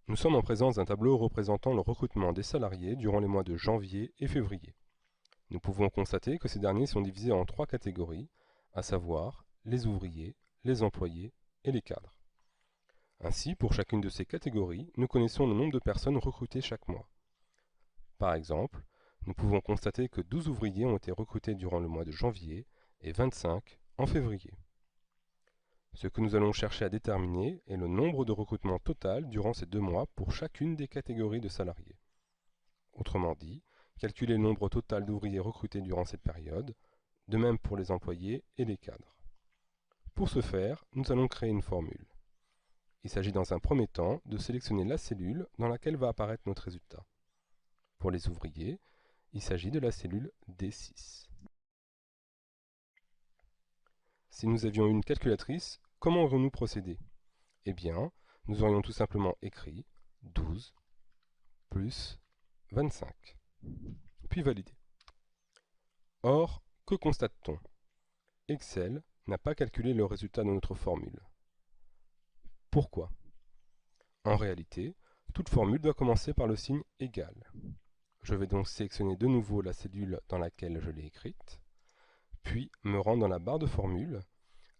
Nous sommes en présence d'un tableau représentant le recrutement des salariés durant les mois de janvier et février. Nous pouvons constater que ces derniers sont divisés en trois catégories, à savoir les ouvriers, les employés et les cadres. Ainsi, pour chacune de ces catégories, nous connaissons le nombre de personnes recrutées chaque mois. Par exemple, nous pouvons constater que 12 ouvriers ont été recrutés durant le mois de janvier et 25 en février. Ce que nous allons chercher à déterminer est le nombre de recrutements total durant ces 2 mois pour chacune des catégories de salariés. Autrement dit, calculer le nombre total d'ouvriers recrutés durant cette période, de même pour les employés et les cadres. Pour ce faire, nous allons créer une formule. Il s'agit dans un premier temps de sélectionner la cellule dans laquelle va apparaître notre résultat. Pour les ouvriers, il s'agit de la cellule D6. Si nous avions une calculatrice, comment aurions-nous procédé? Eh bien, nous aurions tout simplement écrit 12 plus 25, puis validé. Or, que constate-t-on? Excel n'a pas calculé le résultat de notre formule. Pourquoi? En réalité, toute formule doit commencer par le signe égal. Je vais donc sélectionner de nouveau la cellule dans laquelle je l'ai écrite, puis me rendre dans la barre de formule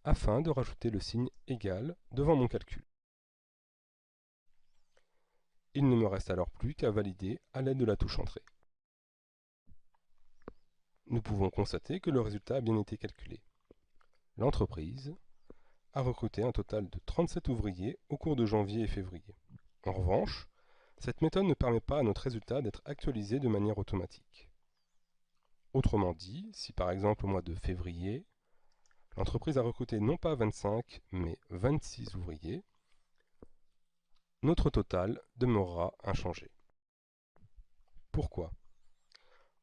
afin de rajouter le signe égal devant mon calcul. Il ne me reste alors plus qu'à valider à l'aide de la touche Entrée. Nous pouvons constater que le résultat a bien été calculé. L'entreprise a recruté un total de 37 ouvriers au cours de janvier et février. En revanche, cette méthode ne permet pas à notre résultat d'être actualisé de manière automatique. Autrement dit, si par exemple au mois de février, l'entreprise a recruté non pas 25 mais 26 ouvriers, notre total demeurera inchangé. Pourquoi?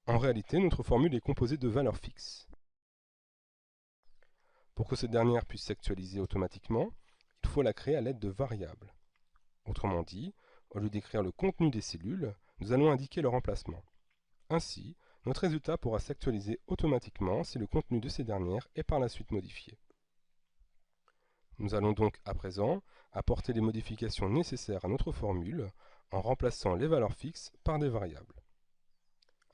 En réalité, notre formule est composée de valeurs fixes. Pour que cette dernière puisse s'actualiser automatiquement, il faut la créer à l'aide de variables. Autrement dit, au lieu d'écrire le contenu des cellules, nous allons indiquer leur emplacement. Ainsi, notre résultat pourra s'actualiser automatiquement si le contenu de ces dernières est par la suite modifié. Nous allons donc à présent apporter les modifications nécessaires à notre formule en remplaçant les valeurs fixes par des variables.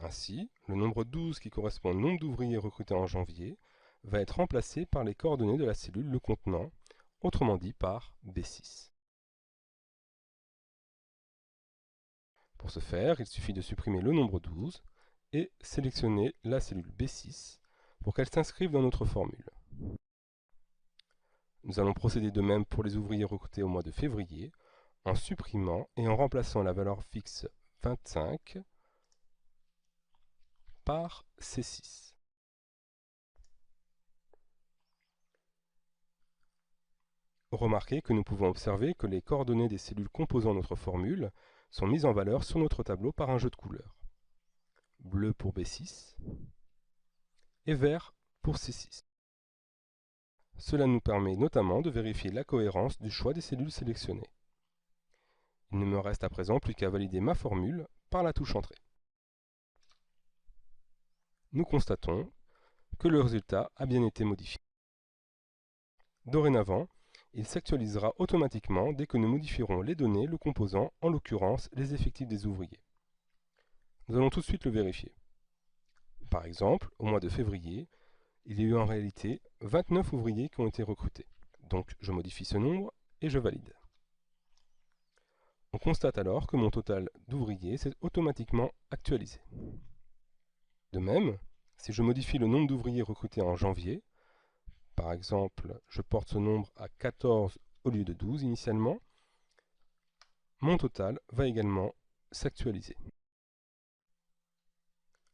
Ainsi, le nombre 12 qui correspond au nombre d'ouvriers recrutés en janvier va être remplacé par les coordonnées de la cellule le contenant, autrement dit par B6. Pour ce faire, il suffit de supprimer le nombre 12 et sélectionner la cellule B6 pour qu'elle s'inscrive dans notre formule. Nous allons procéder de même pour les ouvriers recrutés au mois de février en supprimant et en remplaçant la valeur fixe 25 par C6. Remarquez que nous pouvons observer que les coordonnées des cellules composant notre formule sont mises en valeur sur notre tableau par un jeu de couleurs. Bleu pour B6 et vert pour C6. Cela nous permet notamment de vérifier la cohérence du choix des cellules sélectionnées. Il ne me reste à présent plus qu'à valider ma formule par la touche Entrée. Nous constatons que le résultat a bien été modifié. Dorénavant, il s'actualisera automatiquement dès que nous modifierons les données le composant, en l'occurrence les effectifs des ouvriers. Nous allons tout de suite le vérifier. Par exemple, au mois de février, il y a eu en réalité 29 ouvriers qui ont été recrutés. Donc je modifie ce nombre et je valide. On constate alors que mon total d'ouvriers s'est automatiquement actualisé. De même, si je modifie le nombre d'ouvriers recrutés en janvier, par exemple, je porte ce nombre à 14 au lieu de 12 initialement, mon total va également s'actualiser.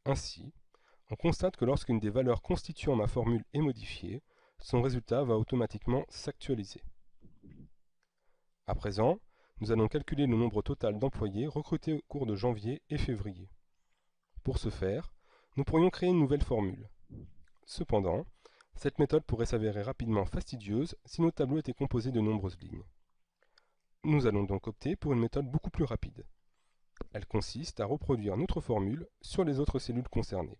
Ainsi, on constate que lorsqu'une des valeurs constituant ma formule est modifiée, son résultat va automatiquement s'actualiser. À présent, nous allons calculer le nombre total d'employés recrutés au cours de janvier et février. Pour ce faire, nous pourrions créer une nouvelle formule. Cependant, cette méthode pourrait s'avérer rapidement fastidieuse si nos tableaux étaient composés de nombreuses lignes. Nous allons donc opter pour une méthode beaucoup plus rapide. Elle consiste à reproduire notre formule sur les autres cellules concernées,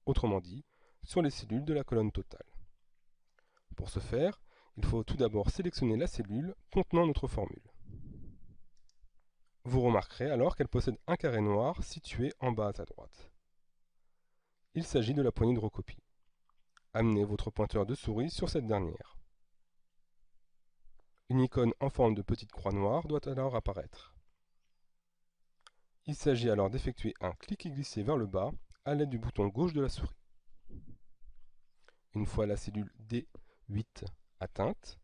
autrement dit, sur les cellules de la colonne totale. Pour ce faire, il faut tout d'abord sélectionner la cellule contenant notre formule. Vous remarquerez alors qu'elle possède un carré noir situé en bas à droite. Il s'agit de la poignée de recopie. Amenez votre pointeur de souris sur cette dernière. Une icône en forme de petite croix noire doit alors apparaître. Il s'agit alors d'effectuer un clic et glisser vers le bas à l'aide du bouton gauche de la souris. Une fois la cellule D8 atteinte,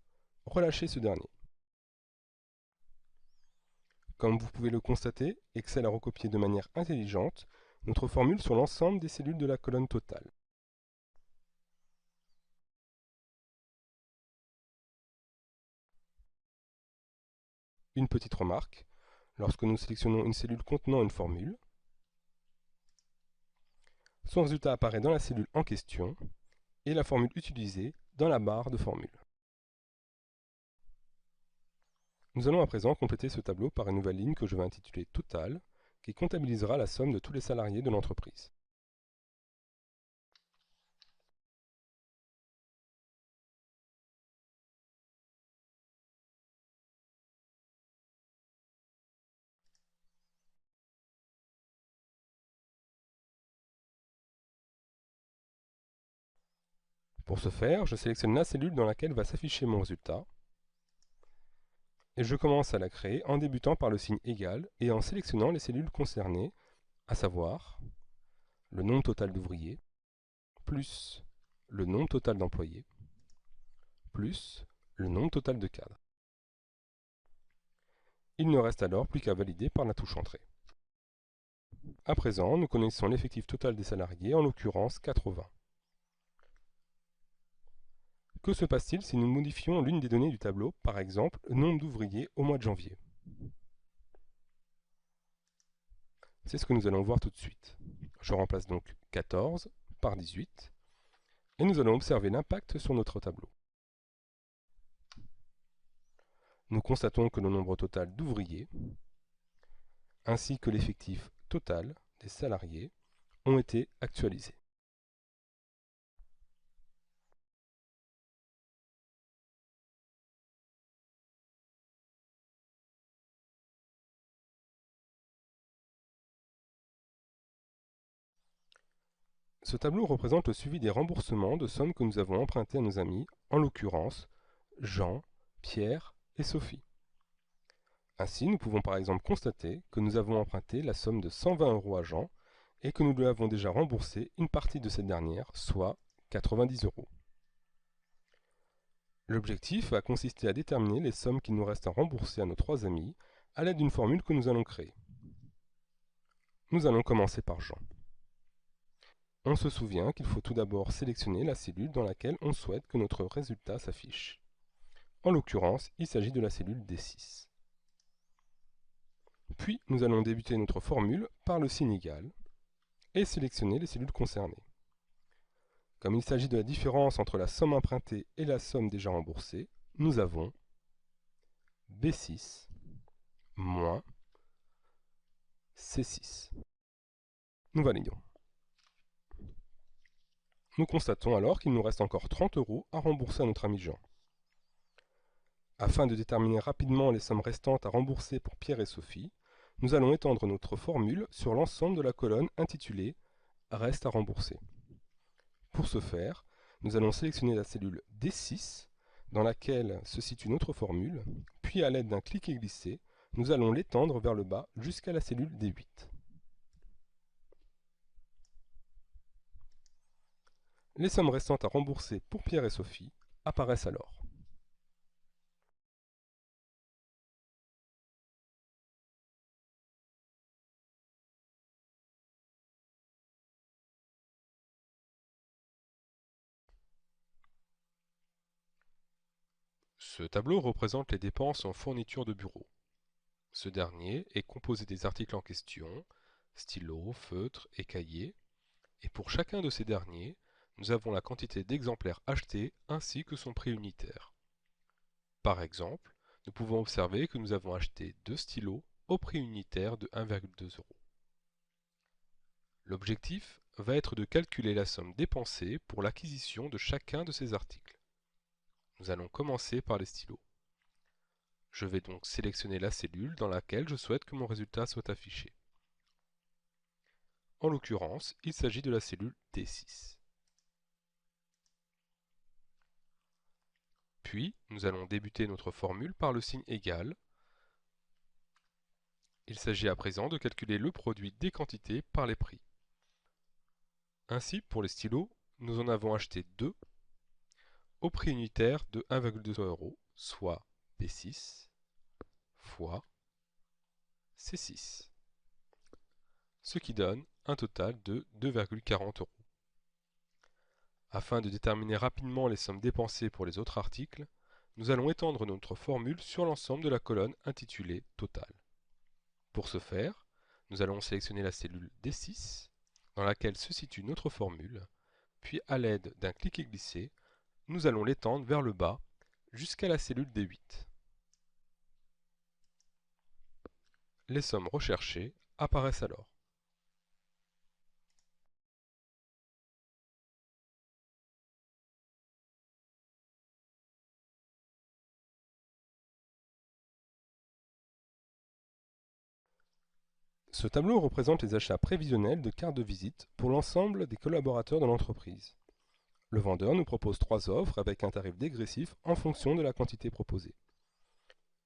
relâchez ce dernier. Comme vous pouvez le constater, Excel a recopié de manière intelligente notre formule sur l'ensemble des cellules de la colonne totale. Une petite remarque, lorsque nous sélectionnons une cellule contenant une formule, son résultat apparaît dans la cellule en question et la formule utilisée dans la barre de formule. Nous allons à présent compléter ce tableau par une nouvelle ligne que je vais intituler Total, qui comptabilisera la somme de tous les salariés de l'entreprise. Pour ce faire, je sélectionne la cellule dans laquelle va s'afficher mon résultat, et je commence à la créer en débutant par le signe égal et en sélectionnant les cellules concernées, à savoir le nombre total d'ouvriers, plus le nombre total d'employés, plus le nombre total de cadres. Il ne reste alors plus qu'à valider par la touche Entrée. À présent, nous connaissons l'effectif total des salariés, en l'occurrence 80. Que se passe-t-il si nous modifions l'une des données du tableau, par exemple le nombre d'ouvriers au mois de janvier? C'est ce que nous allons voir tout de suite. Je remplace donc 14 par 18 et nous allons observer l'impact sur notre tableau. Nous constatons que le nombre total d'ouvriers ainsi que l'effectif total des salariés ont été actualisés. Ce tableau représente le suivi des remboursements de sommes que nous avons empruntées à nos amis, en l'occurrence Jean, Pierre et Sophie. Ainsi, nous pouvons par exemple constater que nous avons emprunté la somme de 120 € à Jean et que nous lui avons déjà remboursé une partie de cette dernière, soit 90 €. L'objectif va consister à déterminer les sommes qu'il nous reste à rembourser à nos trois amis à l'aide d'une formule que nous allons créer. Nous allons commencer par Jean. On se souvient qu'il faut tout d'abord sélectionner la cellule dans laquelle on souhaite que notre résultat s'affiche. En l'occurrence, il s'agit de la cellule D6. Puis, nous allons débuter notre formule par le signe égal et sélectionner les cellules concernées. Comme il s'agit de la différence entre la somme empruntée et la somme déjà remboursée, nous avons B6 moins C6. Nous validons. Nous constatons alors qu'il nous reste encore 30 € à rembourser à notre ami Jean. Afin de déterminer rapidement les sommes restantes à rembourser pour Pierre et Sophie, nous allons étendre notre formule sur l'ensemble de la colonne intitulée « Reste à rembourser ». Pour ce faire, nous allons sélectionner la cellule D6 dans laquelle se situe notre formule, puis à l'aide d'un clic et glisser, nous allons l'étendre vers le bas jusqu'à la cellule D8. Les sommes restantes à rembourser pour Pierre et Sophie apparaissent alors. Ce tableau représente les dépenses en fourniture de bureau. Ce dernier est composé des articles en question, stylos, feutres et cahiers, et pour chacun de ces derniers, nous avons la quantité d'exemplaires achetés ainsi que son prix unitaire. Par exemple, nous pouvons observer que nous avons acheté 2 stylos au prix unitaire de 1,2 €. L'objectif va être de calculer la somme dépensée pour l'acquisition de chacun de ces articles. Nous allons commencer par les stylos. Je vais donc sélectionner la cellule dans laquelle je souhaite que mon résultat soit affiché. En l'occurrence, il s'agit de la cellule D6. Puis, nous allons débuter notre formule par le signe égal. Il s'agit à présent de calculer le produit des quantités par les prix. Ainsi, pour les stylos, nous en avons acheté 2 au prix unitaire de 1,2 €, soit B6 fois C6, ce qui donne un total de 2,40 €. Afin de déterminer rapidement les sommes dépensées pour les autres articles, nous allons étendre notre formule sur l'ensemble de la colonne intitulée Total. Pour ce faire, nous allons sélectionner la cellule D6, dans laquelle se situe notre formule, puis à l'aide d'un cliquer-glisser, nous allons l'étendre vers le bas jusqu'à la cellule D8. Les sommes recherchées apparaissent alors. Ce tableau représente les achats prévisionnels de cartes de visite pour l'ensemble des collaborateurs de l'entreprise. Le vendeur nous propose 3 offres avec un tarif dégressif en fonction de la quantité proposée.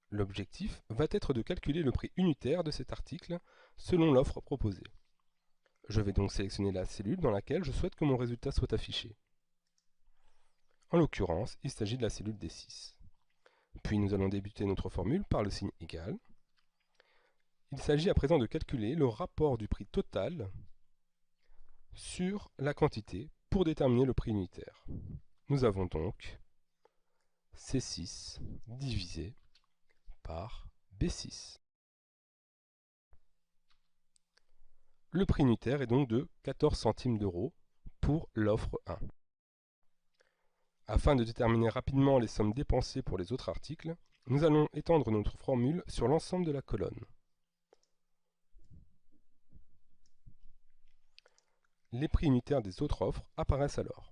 L'objectif va être de calculer le prix unitaire de cet article selon l'offre proposée. Je vais donc sélectionner la cellule dans laquelle je souhaite que mon résultat soit affiché. En l'occurrence, il s'agit de la cellule D6. Puis nous allons débuter notre formule par le signe égal. Il s'agit à présent de calculer le rapport du prix total sur la quantité pour déterminer le prix unitaire. Nous avons donc C6 divisé par B6. Le prix unitaire est donc de 14 centimes d'euros pour l'offre 1. Afin de déterminer rapidement les sommes dépensées pour les autres articles, nous allons étendre notre formule sur l'ensemble de la colonne. Les prix unitaires des autres offres apparaissent alors.